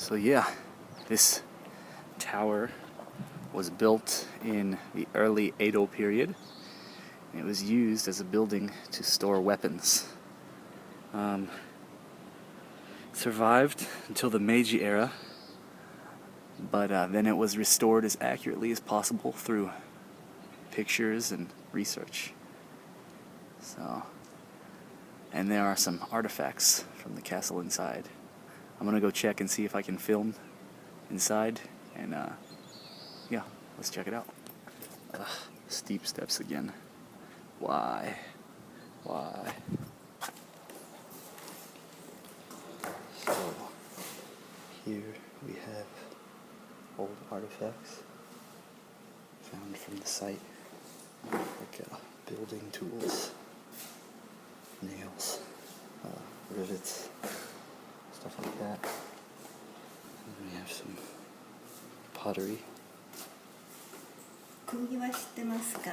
So yeah, this tower was built in the early Edo period. It was used as a building to store weapons. It survived until the Meiji era, but then it was restored as accurately as possible through pictures and research. And there are some artifacts from the castle inside. I'm gonna go check and see if I can film inside, and yeah, let's check it out. Steep steps again. Why? So, here we have old artifacts found from the site, like building tools, nails, rivets, stuff like that. And then we have some pottery. 釘は知ってますか？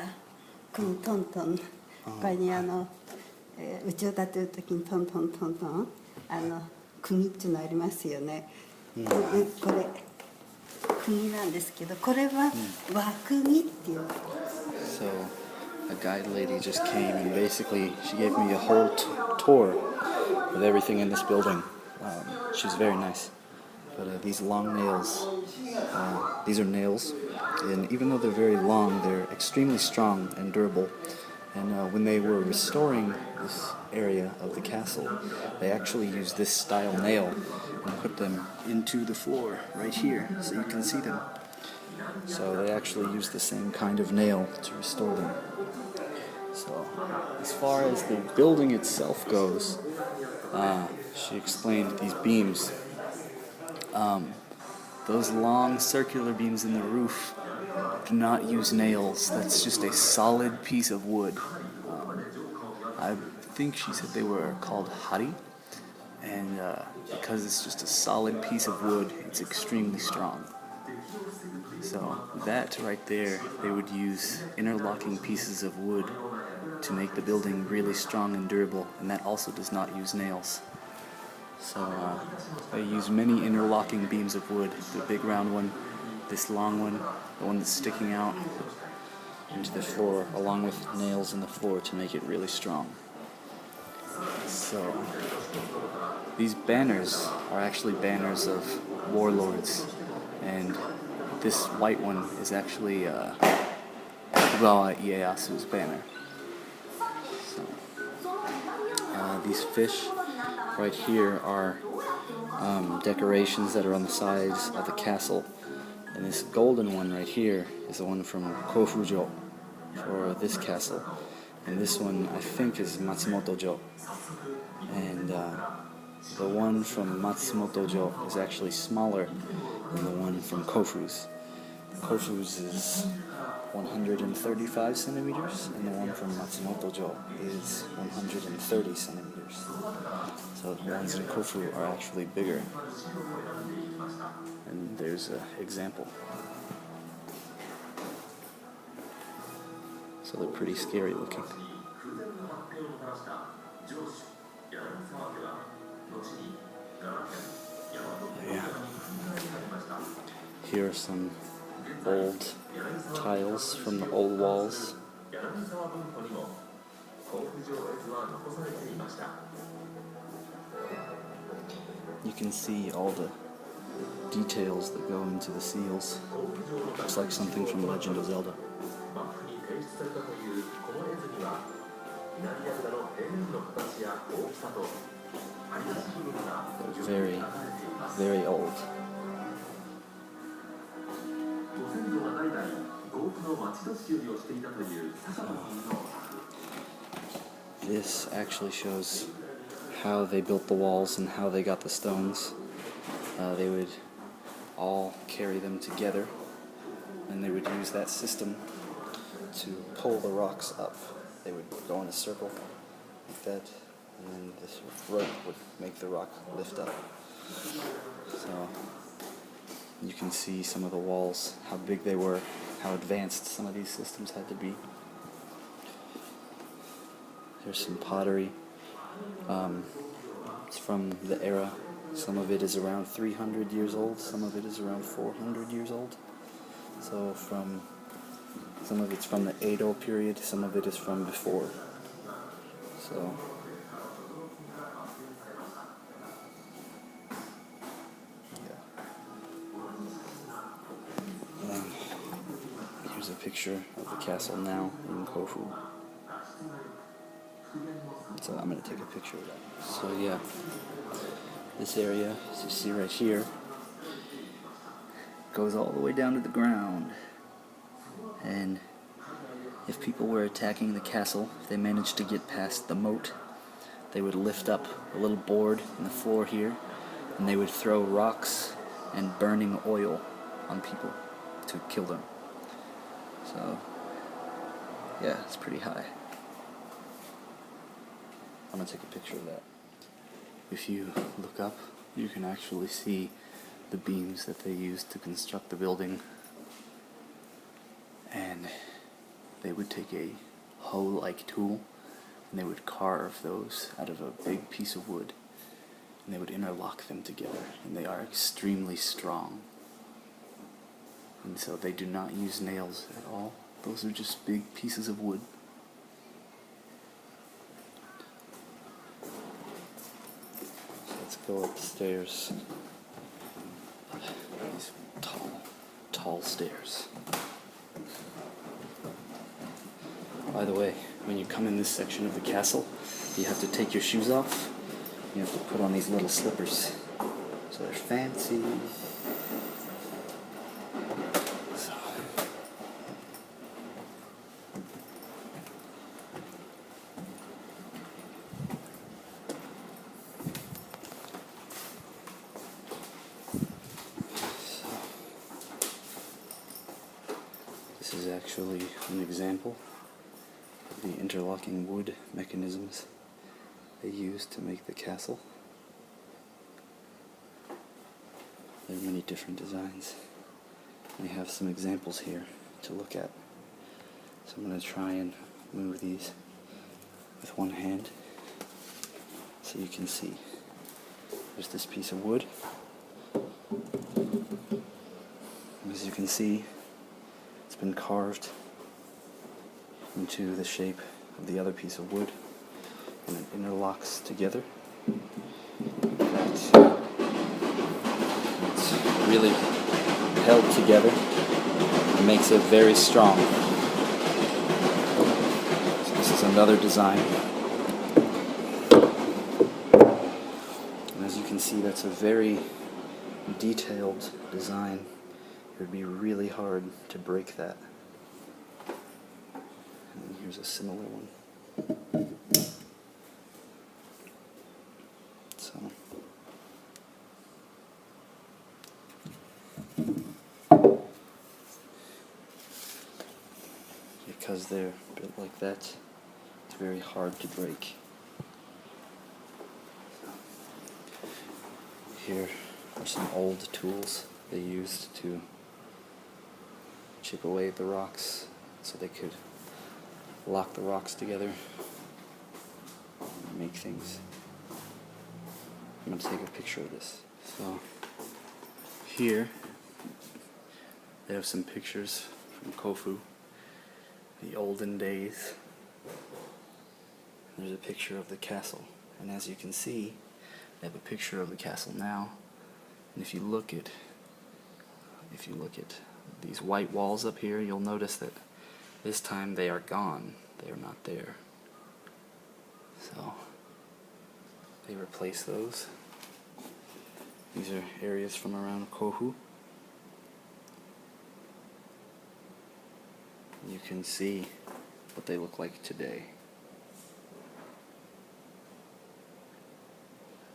釘トントン。ここに家を建てるときにトントントントン釘っていうのありますよね。これ釘なんですけど、これは和釘っていう。So a guide lady just came and basically she gave me a whole tour with everything in this building. She was very nice. But these long nails, these are nails, and even though they're very long, they're extremely strong and durable. And when they were restoring this area of the castle, they actually used this style nail and put them into the floor right here, so you can see them. So they actually used the same kind of nail to restore them. So as far as the building itself goes, she explained these beams. Those long circular beams in the roof do not use nails. That's just a solid piece of wood. I think she said they were called hari, and because it's just a solid piece of wood, it's extremely strong. So that right there, they would use interlocking pieces of wood to make the building really strong and durable, and that also does not use nails. So they use many interlocking beams of wood, the big round one, this long one, the one that's sticking out into the floor, along with nails in the floor to make it really strong. So these banners are actually banners of warlords, and this white one is actually Tokugawa Ieyasu's banner. So, these fish right here are decorations that are on the sides of the castle, and this golden one right here is the one from Kofu for this castle, and this one I think is Matsumoto-jo, and the one from Matsumoto-jo is actually smaller than the one from Kofu's. Kofu's is 135 centimeters, and the one from Matsumoto-jo is 130 centimeters. So the ones in Kofu are actually bigger. And there's an example. So they're pretty scary looking. Yeah. Here are some old tiles from the old walls. You can see all the details that go into the seals. Looks like something from Legend of Zelda. They're very, very old. This actually shows how they built the walls and how they got the stones. They would all carry them together, and they would use that system to pull the rocks up. They would go in a circle like that, and then this rope would make the rock lift up. So you can see some of the walls, how big they were, how advanced some of these systems had to be. There's some pottery. It's from the era Some of it is around 300 years old, some of it is around 400 years old. So some of it's from the Edo period, some of it is from before. So yeah. And here's a picture of the castle now in Kofu. So I'm going to take a picture of that. So yeah, this area, as you see right here, goes all the way down to the ground. And if people were attacking the castle, if they managed to get past the moat, they would lift up a little board in the floor here, and they would throw rocks and burning oil on people to kill them. So yeah, it's pretty high. I'm gonna take a picture of that. If you look up, you can actually see the beams that they used to construct the building. And they would take a hoe-like tool and they would carve those out of a big piece of wood, and they would interlock them together, and they are extremely strong. And so they do not use nails at all. Those are just big pieces of wood. Let's go upstairs. These tall stairs. By the way, when you come in this section of the castle, you have to take your shoes off. You have to put on these little slippers. So they're fancy. So this is actually an example of the interlocking wood mechanisms they used to make the castle. There are many different designs. We have some examples here to look at. So I'm going to try and move these with one hand so you can see. There's this piece of wood. As you can see, it's been carved into the shape of the other piece of wood, and it interlocks together. It's really held together and makes it very strong. So this is another design. And as you can see, that's a very detailed design. It would be really hard to break that. And here's a similar one. So because they're built like that, it's very hard to break. Here are some old tools they used to chip away at the rocks so they could lock the rocks together and make things. I'm going to take a picture of this. So here they have some pictures from Kofu, the olden days. There's a picture of the castle, and as you can see, they have a picture of the castle now. And if you look at these white walls up here, you'll notice that this time they are gone. They are not there. So they replace those. These are areas from around Kofu. You can see what they look like today.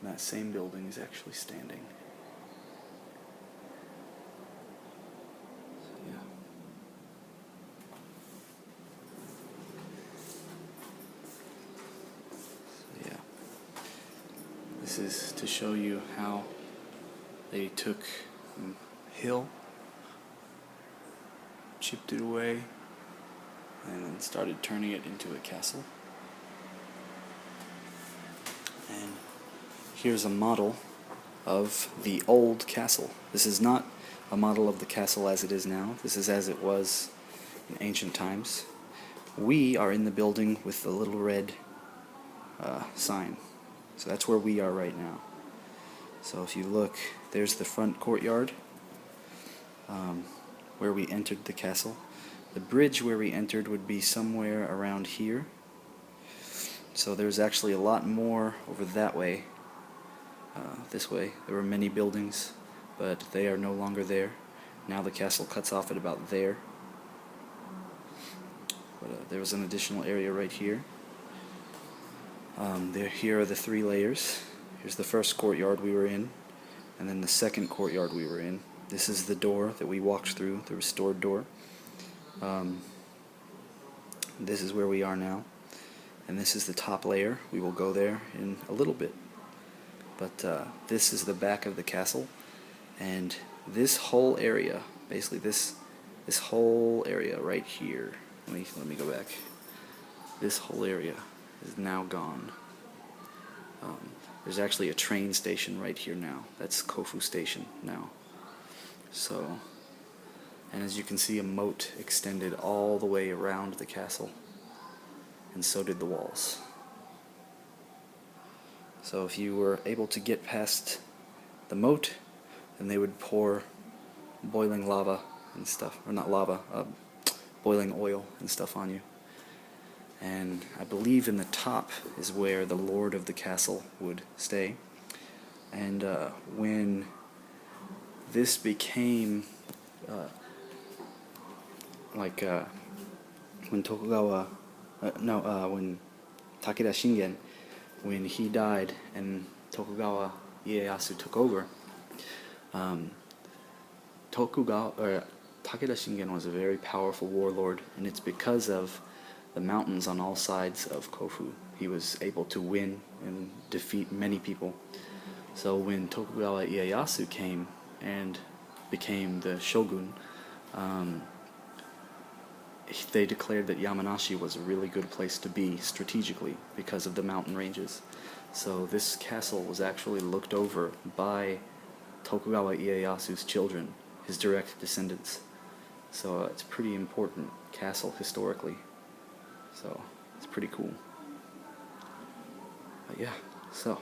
And that same building is actually standing. So, yeah. So, yeah. This is to show you how they took hill, chipped it away, and then started turning it into a castle. And here's a model of the old castle. This is not a model of the castle as it is now. This is as it was in ancient times. We are in the building with the little red sign. So that's where we are right now. So if you look, there's the front courtyard where we entered the castle. The bridge where we entered would be somewhere around here. So there's actually a lot more over that way. This way. There were many buildings, but they are no longer there. Now the castle cuts off at about there. But there was an additional area right here. Here are the 3 layers. Here's the first courtyard we were in, and then the second courtyard we were in. This is the door that we walked through, the restored door. This is where we are now, and this is the top layer. We will go there in a little bit. But this is the back of the castle, and this whole area, basically this whole area right here. Let me go back. This whole area is now gone. There's actually a train station right here now. That's Kofu Station now. So, and as you can see, a moat extended all the way around the castle, and so did the walls. So if you were able to get past the moat, then they would pour boiling lava and stuff, or not lava, boiling oil and stuff on you. And I believe in the top is where the lord of the castle would stay. And when this became when Tokugawa, when Takeda Shingen, when he died and Tokugawa Ieyasu took over, Takeda Shingen was a very powerful warlord, and it's because of the mountains on all sides of Kofu. He was able to win and defeat many people. So when Tokugawa Ieyasu came and became the shogun, they declared that Yamanashi was a really good place to be strategically because of the mountain ranges. So this castle was actually looked over by Tokugawa Ieyasu's children, his direct descendants. So it's a pretty important castle historically. So it's pretty cool. But yeah, so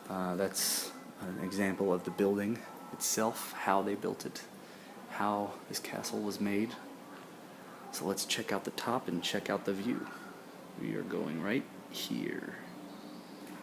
that's an example of the building itself, how they built it, how this castle was made. So let's check out the top and check out the view. We are going right here.